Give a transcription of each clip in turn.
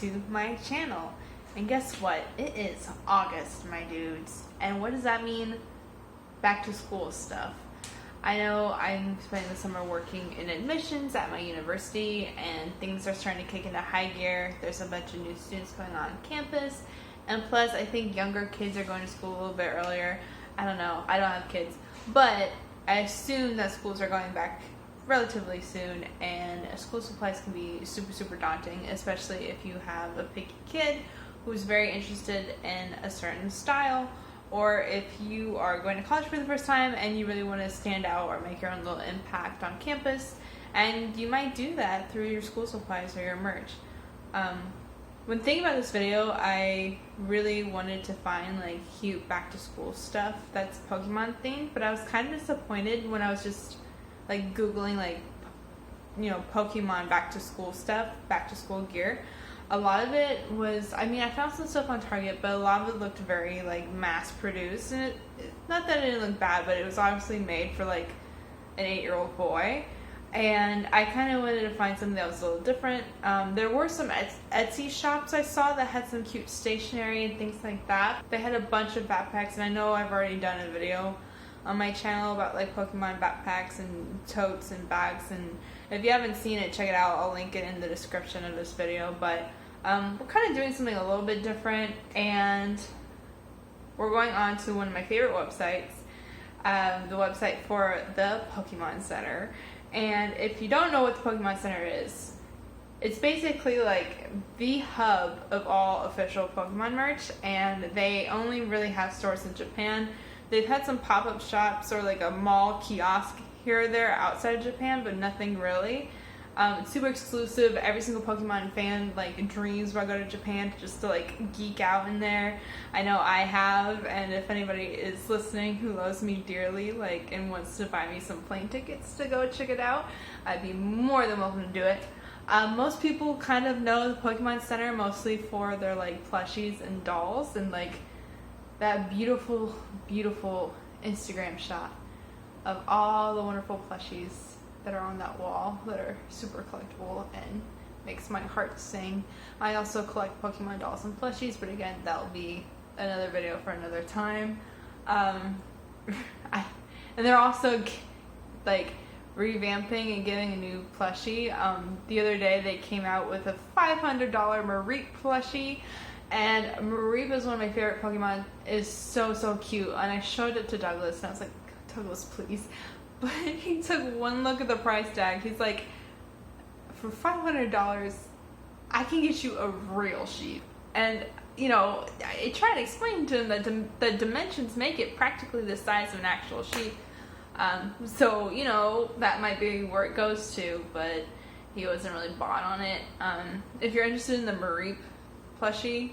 to my channel. And guess what? It is August, my dudes. And what does that mean? Back to school stuff. I know I'm spending the summer working in admissions at my university, and things are starting to kick into high gear. There's a bunch of new students going on campus, and plus I think younger kids are going to school a little bit earlier. I don't know, I don't have kids, but I assume that schools are going back relatively soon, and school supplies can be super daunting, especially if you have a picky kid who's very interested in a certain style, or if you are going to college for the first time and you really want to stand out or make your own little impact on campus. And you might do that through your school supplies or your merch. When thinking about this video, I really wanted to find like cute back to school stuff that's Pokemon themed, but I was kind of disappointed when I was just like Googling like, you know, Pokemon back to school stuff, back to school gear. A lot of it was, I mean, I found some stuff on Target, but a lot of it looked very like mass produced, and not that it didn't look bad, but it was obviously made for like an 8-year-old boy. And I kind of wanted to find something that was a little different. There were some Etsy shops I saw that had some cute stationery and things like that. They had a bunch of backpacks, and I know I've already done a video on my channel about like Pokemon backpacks and totes and bags, and if you haven't seen it, check it out. I'll link it in the description of this video. But we're kind of doing something a little bit different, and we're going on to one of my favorite websites, the website for the Pokemon Center. And if you don't know what the Pokemon Center is, it's basically like the hub of all official Pokemon merch, and they only really have stores in Japan. They've had some pop-up shops or like a mall kiosk here or there outside of Japan, but nothing really. It's super exclusive. Every single Pokemon fan like dreams about going to Japan just to like geek out in there. I know I have, and if anybody is listening who loves me dearly like and wants to buy me some plane tickets to go check it out, I'd be more than welcome to do it. Most people kind of know the Pokemon Center mostly for their like plushies and dolls, and like that beautiful Instagram shot of all the wonderful plushies that are on that wall that are super collectible and makes my heart sing. I also collect Pokemon dolls and plushies, but again, that'll be another video for another time. And they're also like revamping and giving a new plushie. The other day they came out with a $500 Mareep plushie, and Mareep is one of my favorite Pokemon. Is so cute, and I showed it to Douglas and I was like, Douglas, please. But he took one look at the price tag. He's like, for $500, I can get you a real sheep. And, you know, I tried to explain to him that the dimensions make it practically the size of an actual sheep. So, you know, that might be where it goes to, but he wasn't really bought on it. If you're interested in the Mareep plushie,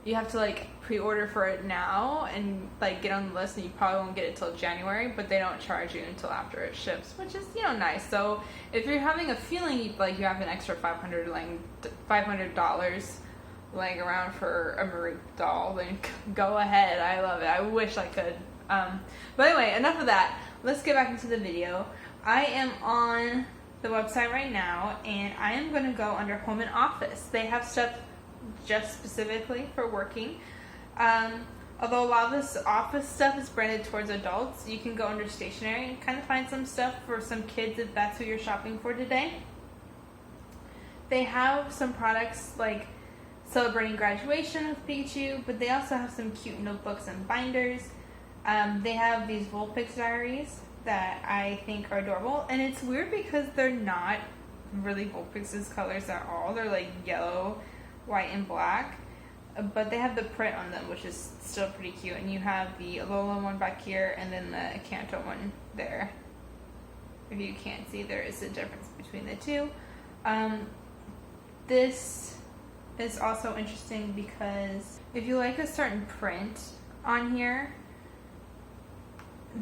you have to like pre-order for it now and like get on the list, and you probably won't get it till January, but they don't charge you until after it ships, which is, you know, nice. So if you're having a feeling like you have an extra $500 laying around for a Mareep doll, then go ahead. I love it. I wish I could. But anyway, enough of that. Let's get back into the video. I am on the website right now, and I am going to go under home and office. They have stuff just specifically for working. Although a lot of this office stuff is branded towards adults, you can go under stationery and kind of find some stuff for some kids if that's who you're shopping for today. They have some products like celebrating graduation with Pikachu, but they also have some cute notebooks and binders. They have these Vulpix diaries that I think are adorable, and it's weird because they're not really Vulpix's colors at all. They're like yellow, white, and black, but they have the print on them, which is still pretty cute. And you have the Alola one back here, and then the Kanto one there. If you can't see, there is a difference between the two. This is also interesting because if you like a certain print on here,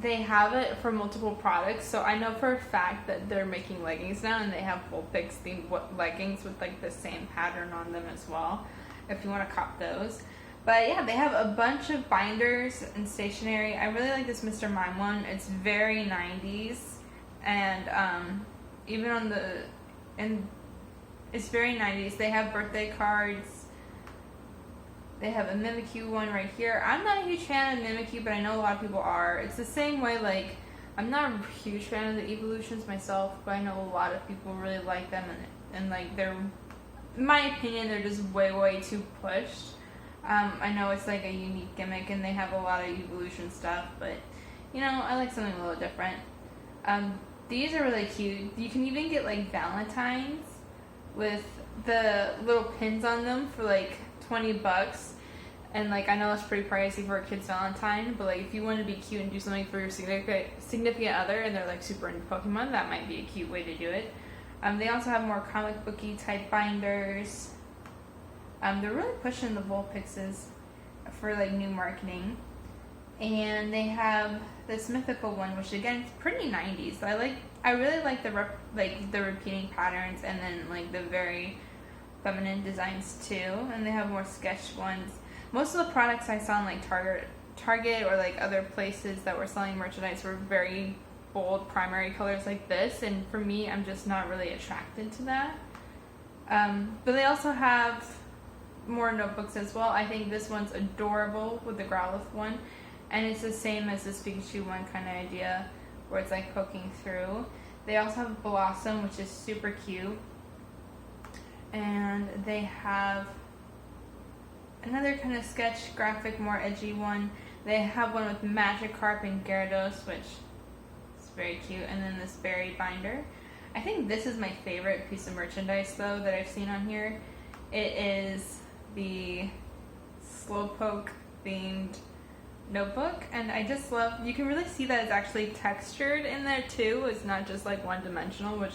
they have it for multiple products. So I know for a fact that they're making leggings now, and they have Vulpix themed leggings with like the same pattern on them as well, if you want to cop those. But yeah, they have a bunch of binders and stationery. I really like this Mr. Mime one. It's very 90s, and even on the It's very 90s. They have birthday cards. They have a Mimikyu one right here. I'm not a huge fan of Mimikyu, but I know a lot of people are. It's the same way, like, I'm not a huge fan of the evolutions myself, but I know a lot of people really like them, and like, they're, in my opinion, they're just way too pushed. I know it's like a unique gimmick, and they have a lot of evolution stuff, but, you know, I like something a little different. These are really cute. You can even get, like, Valentines with the little pins on them for, like, $20, and like, I know it's pretty pricey for a kid's Valentine, but like, if you want to be cute and do something for your significant other and they're like super into Pokemon, that might be a cute way to do it. They also have more comic booky type binders. They're really pushing the Vulpixes for like new marketing, and they have this mythical one, which again is pretty 90s. So I really like the repeating patterns, and then like the very feminine designs too, and they have more sketch ones. Most of the products I saw in like Target or like other places that were selling merchandise were very bold primary colors like this, and for me, I'm just not really attracted to that. But they also have more notebooks as well. I think this one's adorable with the Growlithe one, and it's the same as this Pikachu one kind of idea, where it's like poking through. They also have Blossom, which is super cute. And they have another kind of sketch graphic, more edgy one. They have one with Magikarp and Gyarados, which is very cute. And then this berry binder. I think this is my favorite piece of merchandise, though, that I've seen on here. It is the Slowpoke themed notebook, and I just love, you can really see that it's actually textured in there too. It's not just like one dimensional, which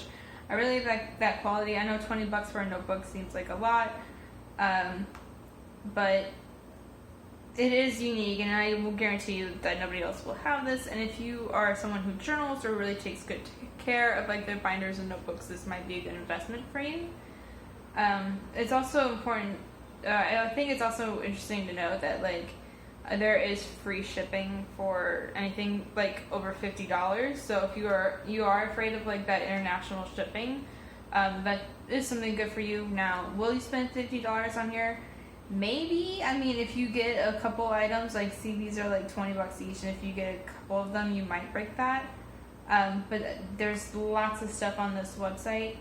I really like that quality. I know $20 for a notebook seems like a lot, but it is unique, and I will guarantee you that nobody else will have this. And if you are someone who journals or really takes good care of like their binders and notebooks, this might be a good investment for you. It's also important, I think it's also interesting to know that like there is free shipping for anything like over $50. So if you are afraid of like that international shipping, that is something good for you. Now, will you spend $50 on here? Maybe. I mean, if you get a couple items, like see, these are like $20 each, and if you get a couple of them, you might break that. But there's lots of stuff on this website.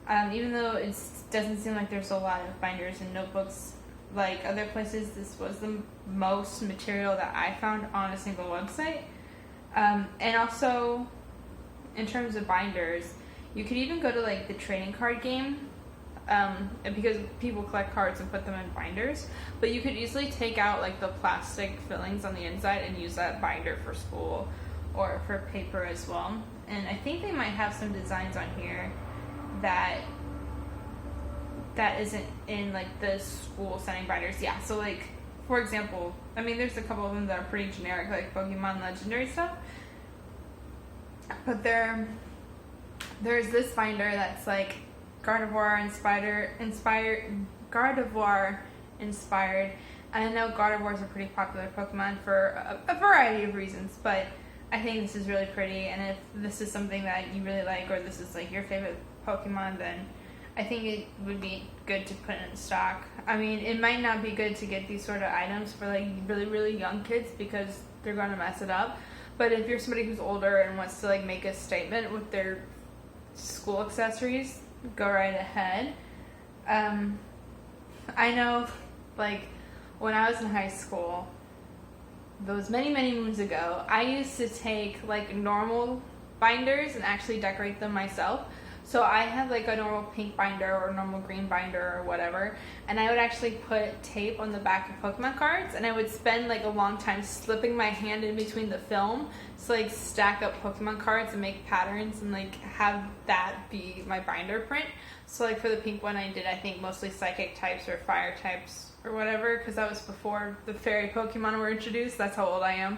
Even though it doesn't seem like there's a lot of binders and notebooks like other places, this was the most material that I found on a single website. And also, in terms of binders, you could even go to like the trading card game, because people collect cards and put them in binders, but you could easily take out like the plastic fillings on the inside and use that binder for school or for paper as well. And I think they might have some designs on here that isn't in like the school setting binders. Yeah, so like, for example, I mean, there's a couple of them that are pretty generic, like Pokemon legendary stuff, but there's this binder that's like Gardevoir inspired, and I know Gardevoir is a pretty popular Pokemon for a variety of reasons, but I think this is really pretty, and if this is something that you really like, or this is like your favorite Pokemon, then I think it would be good to put in stock. I mean, it might not be good to get these sort of items for like really young kids because they're going to mess it up. But if you're somebody who's older and wants to like make a statement with their school accessories, go right ahead. I know, like, when I was in high school, those many moons ago, I used to take like normal binders and actually decorate them myself. So I had like a normal pink binder or a normal green binder or whatever, and I would actually put tape on the back of Pokemon cards, and I would spend like a long time slipping my hand in between the film to like stack up Pokemon cards and make patterns and like have that be my binder print. So like for the pink one, I did, I think, mostly psychic types or fire types or whatever, because that was before the fairy Pokemon were introduced. That's how old I am.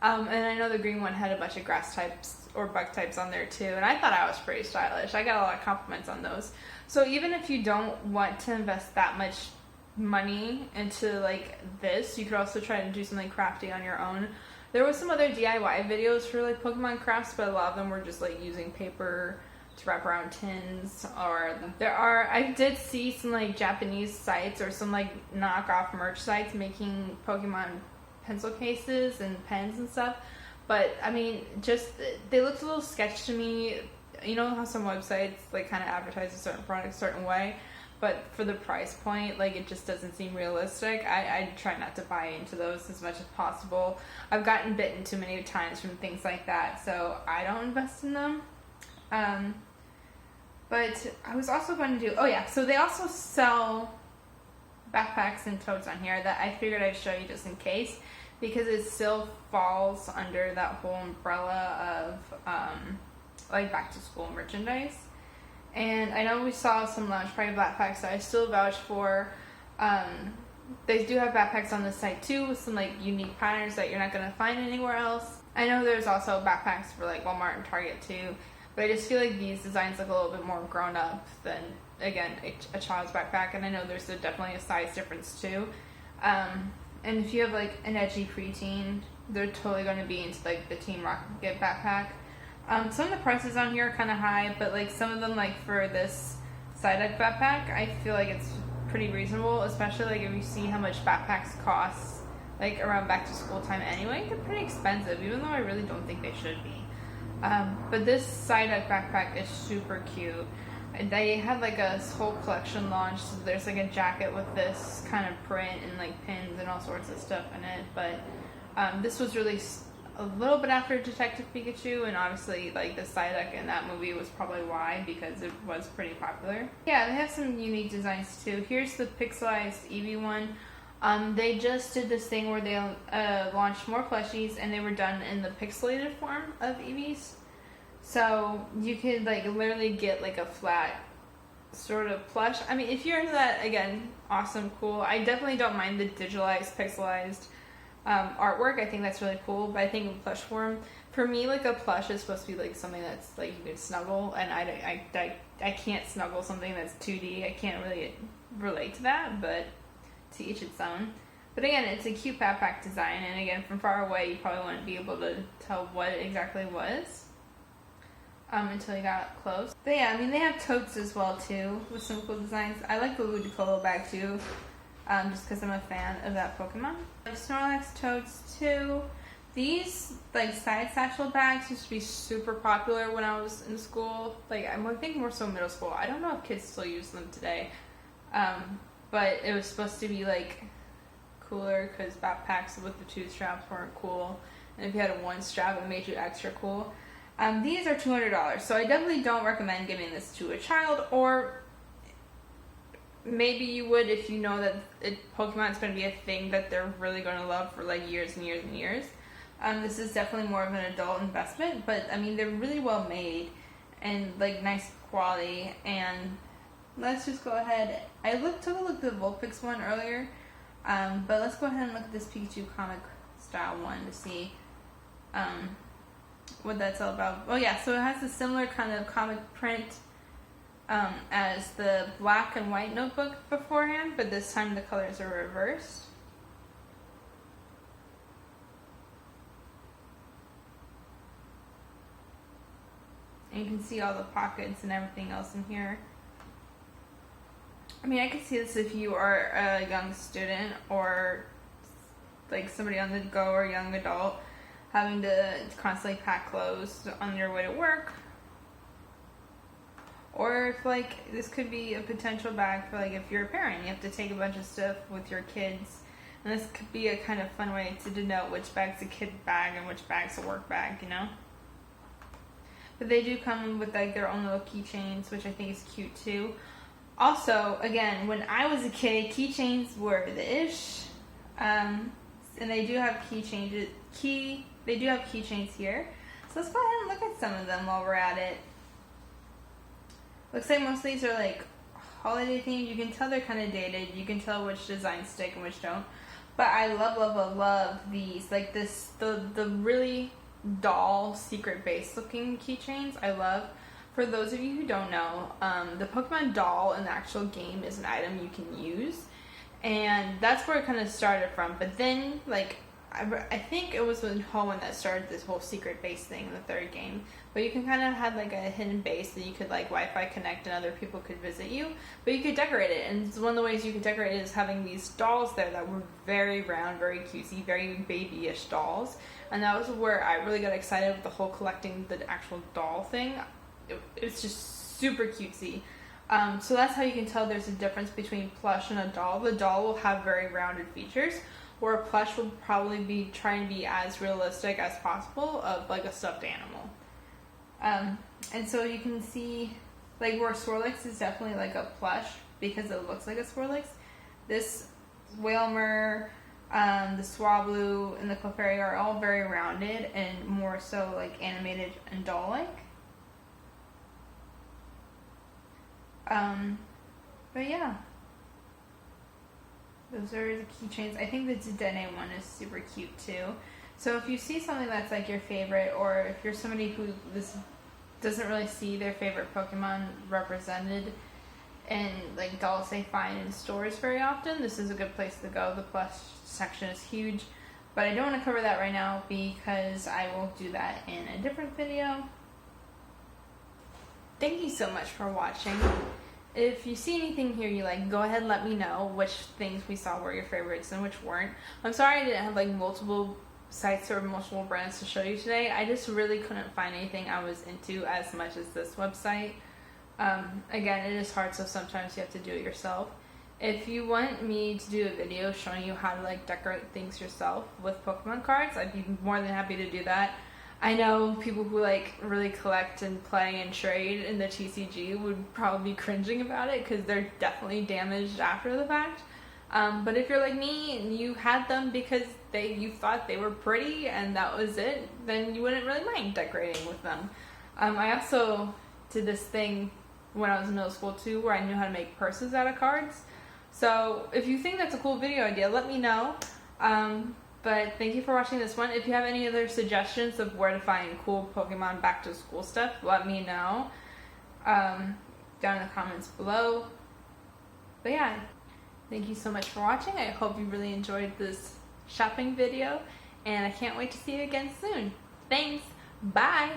And I know the green one had a bunch of grass types or bug types on there too, and I thought I was pretty stylish. I got a lot of compliments on those. So even if you don't want to invest that much money into like this, you could also try to do something crafty on your own. There was some other DIY videos for like Pokemon crafts, but a lot of them were just like using paper to wrap around tins, or I did see some like Japanese sites or some like knockoff merch sites making Pokemon pencil cases and pens and stuff, but I mean, just they looked a little sketchy to me. You know how some websites like kind of advertise a certain product a certain way, but for the price point, like it just doesn't seem realistic. I try not to buy into those as much as possible. I've gotten bitten too many times from things like that, so I don't invest in them. But I was also going to do, oh yeah, so they also sell backpacks and totes on here that I figured I'd show you just in case, because it still falls under that whole umbrella of like back to school merchandise. And I know we saw some Lounge Party backpacks that I still vouch for. They do have backpacks on the site too with some like unique patterns that you're not going to find anywhere else. I know there's also backpacks for like Walmart and Target too, but I just feel like these designs look a little bit more grown up than, again, a child's backpack. And I know there's definitely a size difference too. And if you have like an edgy preteen, they're totally going to be into like the Teen Rocket backpack. Some of the prices on here are kind of high, but like some of them, like for this side-up backpack, I feel like it's pretty reasonable, especially like if you see how much backpacks cost like around back to school time anyway. They're pretty expensive, even though I really don't think they should be. But this side-up backpack is super cute. They had like a whole collection launched, so there's like a jacket with this kind of print and like pins and all sorts of stuff in it, but this was released a little bit after Detective Pikachu, and obviously like the Psyduck in that movie was probably why, because it was pretty popular. Yeah, they have some unique designs too. Here's the pixelized Eevee one. They just did this thing where they launched more plushies, and they were done in the pixelated form of Eevees. So you could like literally get like a flat sort of plush. I mean, if you're into that, again, awesome, cool. I definitely don't mind the digitalized, pixelized artwork. I think that's really cool, but I think in plush form, for me, like a plush is supposed to be like something that's like you could snuggle, and I can't snuggle something that's 2D. I can't really relate to that, but to each its own. But again, it's a cute backpack design, and again, from far away, you probably wouldn't be able to tell what it exactly was until you got up close. But yeah, I mean, they have totes as well too, with some cool designs. I like the Ludicolo bag too, just because I'm a fan of that Pokemon. Snorlax totes too. These like side satchel bags used to be super popular when I was in school. Like I think more so middle school. I don't know if kids still use them today, but it was supposed to be like cooler because backpacks with the 2 straps weren't cool, and if you had a 1 strap, it made you extra cool. These are $200, so I definitely don't recommend giving this to a child, or maybe you would if you know that Pokemon is going to be a thing that they're really going to love for like years and years and years. This is definitely more of an adult investment, but I mean, they're really well made and like nice quality. And let's just go ahead. I took a look at the Vulpix one earlier, but let's go ahead and look at this Pikachu comic style one to see what that's all about. Oh yeah, so it has a similar kind of comic print as the black and white notebook beforehand, but this time the colors are reversed. And you can see all the pockets and everything else in here. I mean, I could see this if you are a young student or like somebody on the go or young adult having to constantly pack clothes on your way to work. Or if like this could be a potential bag for like if you're a parent, you have to take a bunch of stuff with your kids. And this could be a kind of fun way to denote which bag's a kid bag and which bag's a work bag, you know? But they do come with like their own little keychains, which I think is cute too. Also, again, when I was a kid, keychains were the ish. And they do have keychains here. So let's go ahead and look at some of them while we're at it. Looks like most of these are like holiday themed. You can tell they're kind of dated. You can tell which designs stick and which don't. But I love these. Like the really doll secret base looking keychains. I love. For those of you who don't know, the Pokemon doll in the actual game is an item you can use. And that's where it kind of started from. But then, like, I think it was when Hoenn that started this whole secret base thing in the third game. But you can kind of have like a hidden base that you could like Wi-Fi connect and other people could visit you. But you could decorate it, and one of the ways you could decorate it is having these dolls there that were very round, very cutesy, very babyish dolls. And that was where I really got excited with the whole collecting the actual doll thing. It's just super cutesy. So that's how you can tell there's a difference between plush and a doll. The doll will have very rounded features, where a plush will probably be trying to be as realistic as possible of like a stuffed animal. And so you can see like where Swirlix is definitely like a plush because it looks like a Swirlix. This Whalmer, the Swablu, and the Clefairy are all very rounded and more so like animated and doll-like. But yeah, those are the keychains. I think the Dedenne one is super cute too. So if you see something that's like your favorite, or if you're somebody who doesn't really see their favorite Pokemon represented in like dolls they find in stores very often, this is a good place to go. The plush section is huge, but I don't want to cover that right now because I will do that in a different video. Thank you so much for watching. If you see anything here you like, go ahead and let me know which things we saw were your favorites and which weren't. I'm sorry I didn't have like multiple sites or multiple brands to show you today. I just really couldn't find anything I was into as much as this website. Again, it is hard, so sometimes you have to do it yourself. If you want me to do a video showing you how to like decorate things yourself with Pokemon cards, I'd be more than happy to do that. I know people who like really collect and play and trade in the TCG would probably be cringing about it because they're definitely damaged after the fact. But if you're like me and you had them because you thought they were pretty and that was it, then you wouldn't really mind decorating with them. I also did this thing when I was in middle school too, where I knew how to make purses out of cards. So if you think that's a cool video idea, let me know. But thank you for watching this one. If you have any other suggestions of where to find cool Pokemon back to school stuff, let me know down in the comments below. But yeah, thank you so much for watching. I hope you really enjoyed this shopping video, and I can't wait to see you again soon. Thanks. Bye.